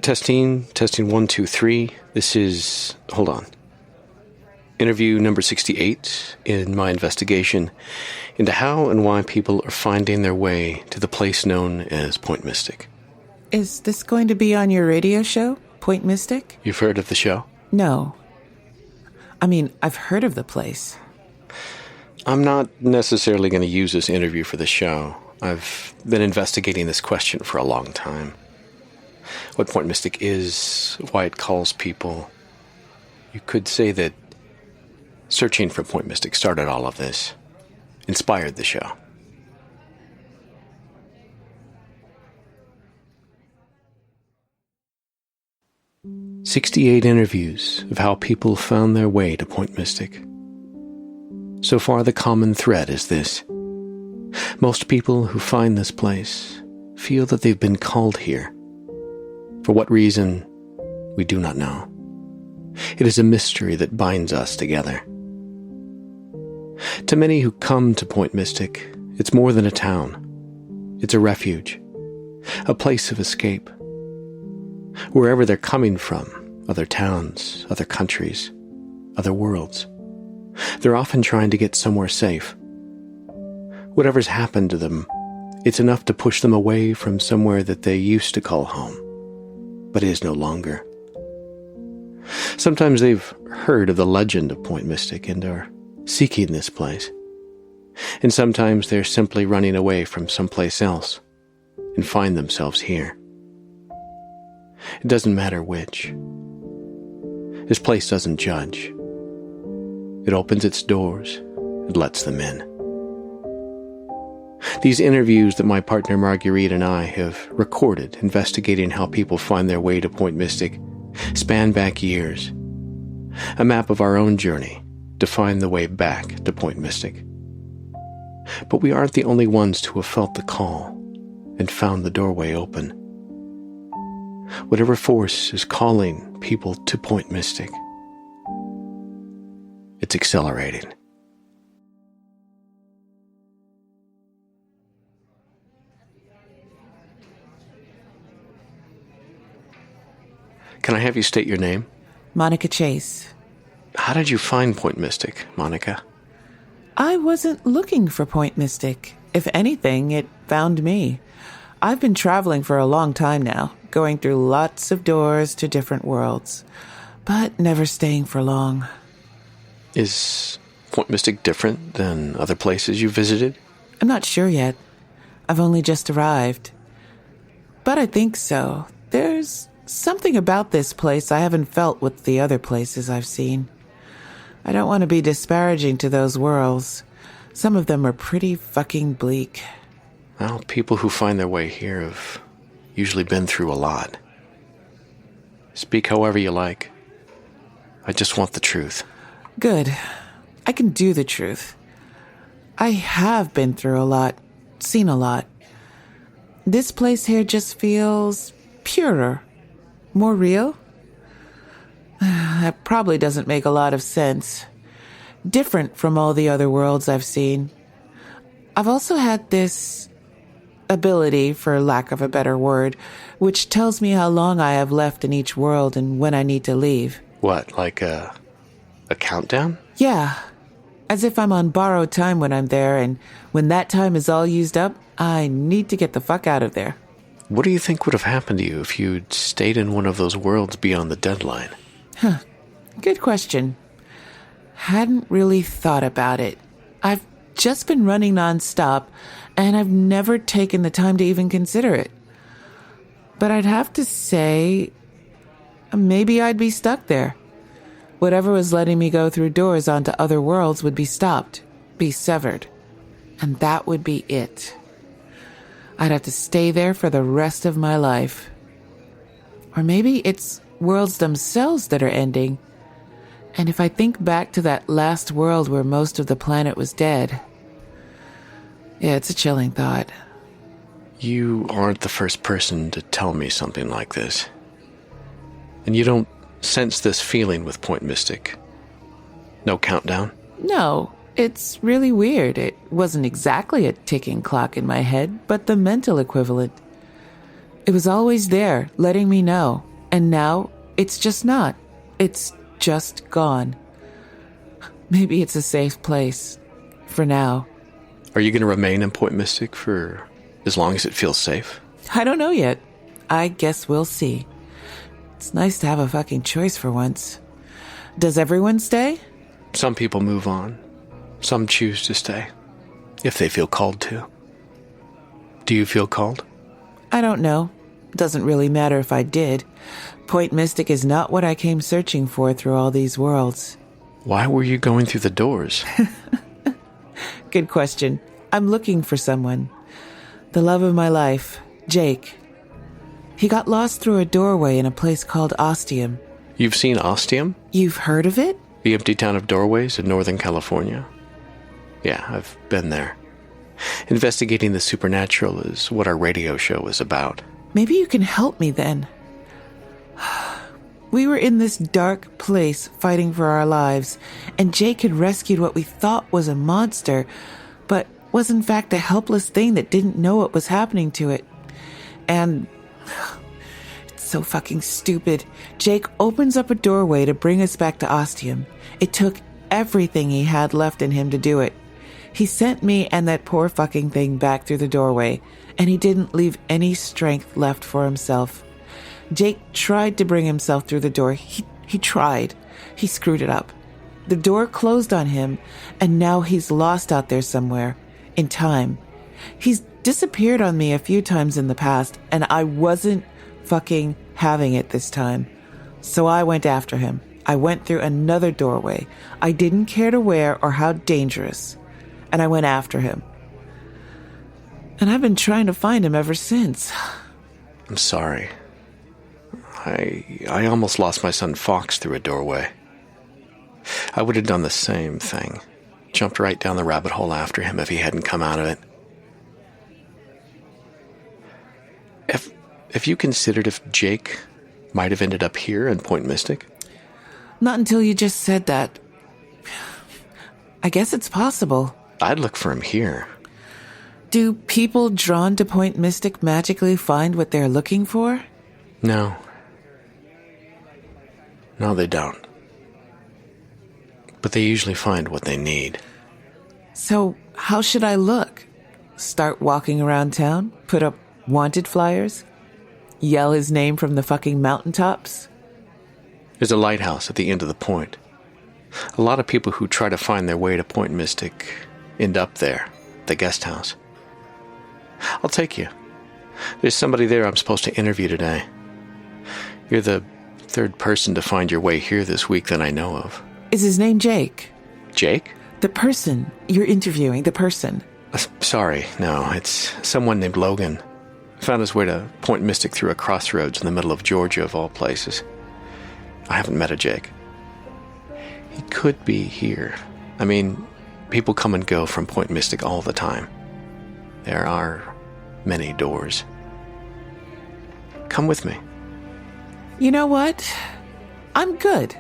Testing 1, 2, 3. This is, hold on, interview number 68 in my investigation into how and why people are finding their way to the place known as Point Mystic. Is this going to be on your radio show, Point Mystic? You've heard of the show? No. I mean, I've heard of the place. I'm not necessarily going to use this interview for the show. I've been investigating this question for a long time. What Point Mystic is, why it calls people. You could say that searching for Point Mystic started all of this, inspired the show. "68 interviews of how people found their way to Point Mystic. So far, the common thread is this. Most people who find this place feel that they've been called here. For what reason, we do not know. It is a mystery that binds us together. To many who come to Point Mystic, it's more than a town. It's a refuge, a place of escape. Wherever they're coming from, other towns, other countries, other worlds, they're often trying to get somewhere safe. Whatever's happened to them, it's enough to push them away from somewhere that they used to call home, but is no longer. Sometimes they've heard of the legend of Point Mystic and are seeking this place. And sometimes they're simply running away from someplace else and find themselves here. It doesn't matter which. This place doesn't judge. It opens its doors and lets them in. These interviews that my partner Marguerite and I have recorded investigating how people find their way to Point Mystic span back years. A map of our own journey to find the way back to Point Mystic. But we aren't the only ones to have felt the call and found the doorway open. Whatever force is calling people to Point Mystic, it's accelerating. Can I have you state your name? Monica Chase. How did you find Point Mystic, Monica? I wasn't looking for Point Mystic. If anything, it found me. I've been traveling for a long time now, going through lots of doors to different worlds, but never staying for long. Is Point Mystic different than other places you visited? I'm not sure yet. I've only just arrived. But I think so. There's something about this place I haven't felt with the other places I've seen. I don't want to be disparaging to those worlds. Some of them are pretty fucking bleak. Well, people who find their way here have usually been through a lot. Speak however you like. I just want the truth. Good. I can do the truth. I have been through a lot, seen a lot. This place here just feels purer. More real? That probably doesn't make a lot of sense. Different from all the other worlds I've seen. I've also had this ability, for lack of a better word, which tells me how long I have left in each world and when I need to leave. What, like a countdown? Yeah. As if I'm on borrowed time when I'm there, and when that time is all used up, I need to get the fuck out of there. What do you think would have happened to you if you'd stayed in one of those worlds beyond the deadline? Good question. Hadn't really thought about it. I've just been running nonstop, and I've never taken the time to even consider it. But I'd have to say, maybe I'd be stuck there. Whatever was letting me go through doors onto other worlds would be stopped, be severed. And that would be it. I'd have to stay there for the rest of my life. Or maybe it's worlds themselves that are ending. And if I think back to that last world where most of the planet was dead, yeah, it's a chilling thought. You aren't the first person to tell me something like this. And you don't sense this feeling with Point Mystic? No countdown? No, it's really weird. It wasn't exactly a ticking clock in my head, but the mental equivalent. It was always there, letting me know. And now it's just not. It's just gone. Maybe it's a safe place. For now. Are you going to remain in Point Mystic for as long as it feels safe? I don't know yet. I guess we'll see. It's nice to have a fucking choice for once. Does everyone stay? Some people move on. Some choose to stay. If they feel called to. Do you feel called? I don't know. Doesn't really matter if I did. Point Mystic is not what I came searching for through all these worlds. Why were you going through the doors? Good question. I'm looking for someone. The love of my life, Jake. He got lost through a doorway in a place called Ostium. You've seen Ostium? You've heard of it? The empty town of doorways in Northern California? Yeah, I've been there. Investigating the supernatural is what our radio show was about. Maybe you can help me then. We were in this dark place fighting for our lives, and Jake had rescued what we thought was a monster, but was in fact a helpless thing that didn't know what was happening to it. And it's so fucking stupid. Jake opens up a doorway to bring us back to Ostium. It took everything he had left in him to do it. He sent me and that poor fucking thing back through the doorway, and he didn't leave any strength left for himself. Jake tried to bring himself through the door. He tried. He screwed it up. The door closed on him, and now he's lost out there somewhere, in time. He's disappeared on me a few times in the past, and I wasn't fucking having it this time. So I went after him. I went through another doorway. I didn't care to where or how dangerous. And I went after him. And I've been trying to find him ever since. I'm sorry. I almost lost my son Fox through a doorway. I would have done the same thing. Jumped right down the rabbit hole after him if he hadn't come out of it. If you considered if Jake might have ended up here in Point Mystic? Not until you just said that. I guess it's possible. I'd look for him here. Do people drawn to Point Mystic magically find what they're looking for? No. No, they don't. But they usually find what they need. So, how should I look? Start walking around town? Put up wanted flyers? Yell his name from the fucking mountaintops? There's a lighthouse at the end of the point. A lot of people who try to find their way to Point Mystic end up there, the guest house. I'll take you. There's somebody there I'm supposed to interview today. You're the third person to find your way here this week that I know of. Is his name Jake? Jake? The person you're interviewing, the person. Sorry, no, it's someone named Logan. Found his way to Point Mystic through a crossroads in the middle of Georgia, of all places. I haven't met a Jake. He could be here. I mean, people come and go from Point Mystic all the time. There are many doors. Come with me. You know what? I'm good.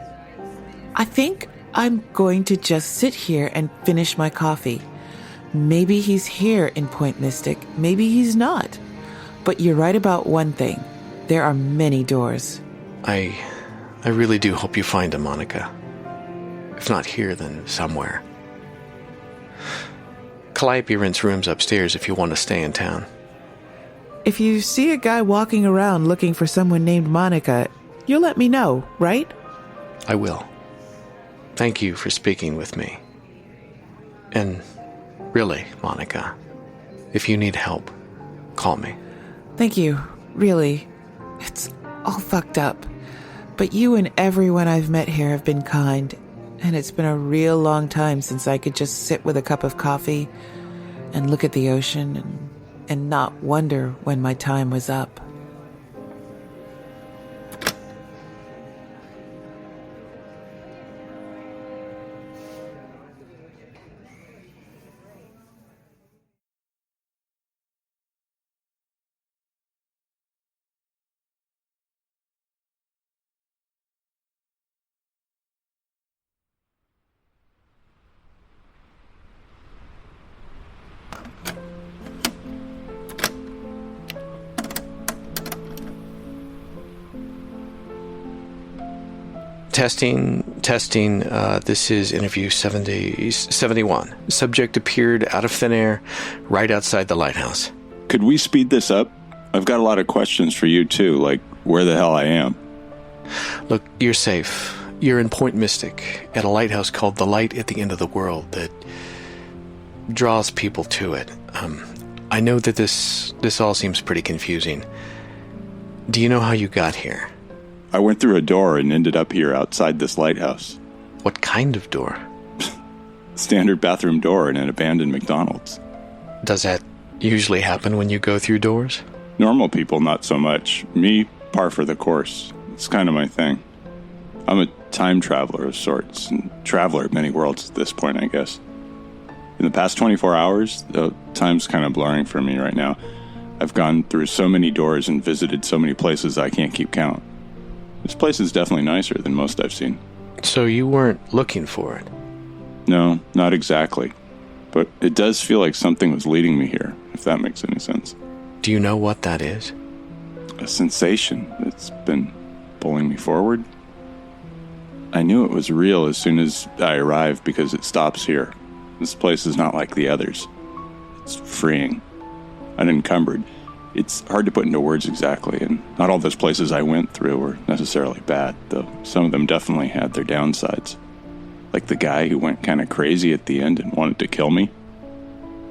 I think I'm going to just sit here and finish my coffee. Maybe he's here in Point Mystic. Maybe he's not. But you're right about one thing. There are many doors. I really do hope you find him, Monica. If not here, then somewhere. Calliope rents rooms upstairs if you want to stay in town. If you see a guy walking around looking for someone named Monica, you'll let me know, right? I will. Thank you for speaking with me. And really, Monica, if you need help, call me. Thank you, really. It's all fucked up. But you and everyone I've met here have been kind, and it's been a real long time since I could just sit with a cup of coffee and look at the ocean and not wonder when my time was up. Testing. This is interview 71. Subject appeared out of thin air right outside the lighthouse. Could we speed this up? I've got a lot of questions for you, too, like where the hell I am. Look, you're safe. You're in Point Mystic, at a lighthouse called the Light at the End of the World that draws people to it. I know that this all seems pretty confusing. Do you know how you got here? I went through a door and ended up here outside this lighthouse. What kind of door? Standard bathroom door in an abandoned McDonald's. Does that usually happen when you go through doors? Normal people, not so much. Me, par for the course. It's kind of my thing. I'm a time traveler of sorts, and traveler of many worlds at this point, I guess. In the past 24 hours, the time's kind of blurring for me right now. I've gone through so many doors and visited so many places I can't keep count. This place is definitely nicer than most I've seen. So you weren't looking for it? No, not exactly. But it does feel like something was leading me here, if that makes any sense. Do you know what that is? A sensation that's been pulling me forward. I knew it was real as soon as I arrived because it stops here. This place is not like the others. It's freeing, unencumbered. It's hard to put into words exactly, and not all those places I went through were necessarily bad, though some of them definitely had their downsides. Like the guy who went kind of crazy at the end and wanted to kill me.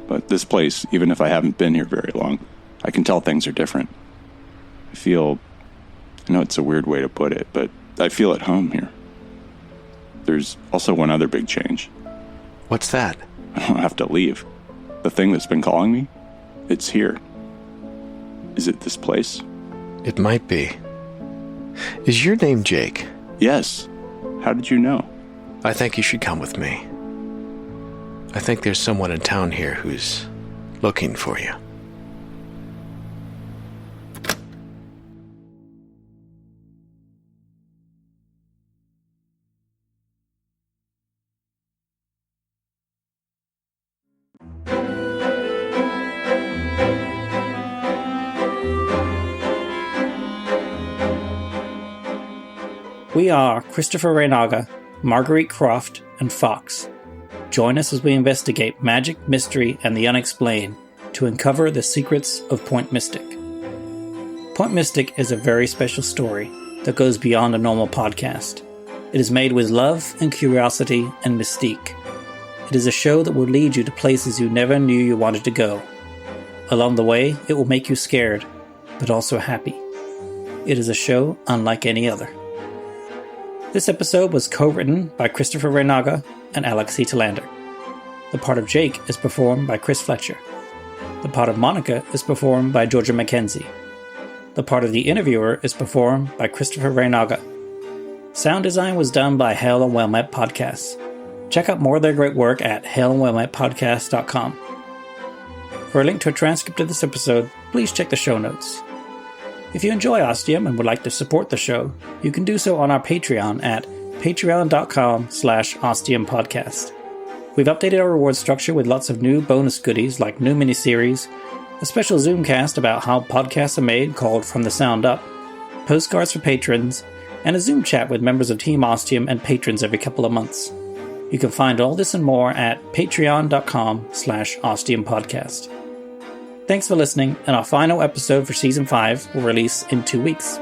But this place, even if I haven't been here very long, I can tell things are different. I know it's a weird way to put it, but I feel at home here. There's also one other big change. What's that? I don't have to leave. The thing that's been calling me, it's here. Is it this place? It might be. Is your name Jake? Yes. How did you know? I think you should come with me. I think there's someone in town here who's looking for you. We are Christopher Reynaga, Marguerite Croft, and Fox. Join us as we investigate magic, mystery, and the unexplained to uncover the secrets of Point Mystic. Point Mystic is a very special story that goes beyond a normal podcast. It is made with love and curiosity and mystique. It is a show that will lead you to places you never knew you wanted to go. Along the way, it will make you scared, but also happy. It is a show unlike any other. This episode was co-written by Christopher Reynaga and Alex C. Telander. The part of Jake is performed by Chris Fletcher. The part of Monica is performed by Georgia Mckenzie. The part of the interviewer is performed by Christopher Reynaga. Sound design was done by Hell and Well Met Podcasts. Check out more of their great work at hellandwellmetpodcast.com. For a link to a transcript of this episode, please check the show notes. If you enjoy Ostium and would like to support the show, you can do so on our Patreon at patreon.com/ostiumpodcast. We've updated our reward structure with lots of new bonus goodies like new miniseries, a special Zoomcast about how podcasts are made called From the Sound Up, postcards for patrons, and a Zoom chat with members of Team Ostium and patrons every couple of months. You can find all this and more at patreon.com/ostiumpodcast. Thanks for listening, and our final episode for Season 5 will release in 2 weeks.